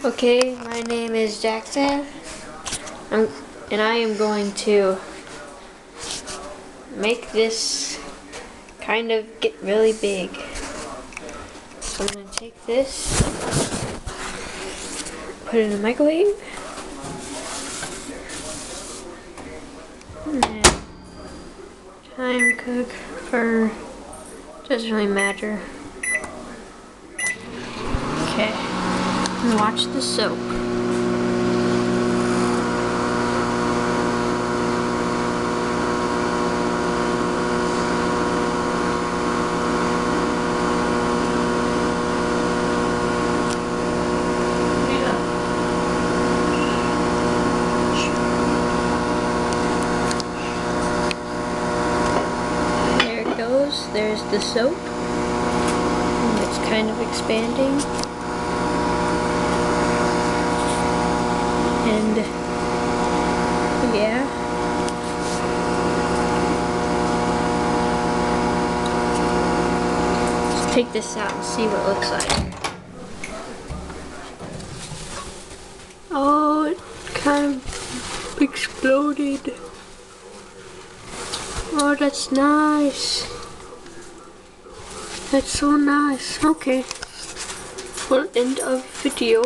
Okay, my name is Jackson, and I am going to make this kind of get really big. So I'm going to take this, put it in the microwave, and then time cook for, doesn't really matter. Okay, and watch the soap. There's the soap, and it's kind of expanding, and yeah, let's take this out and see what it looks like. Oh, it kind of exploded. Oh, that's nice. That's so nice. Okay. Well, end of video.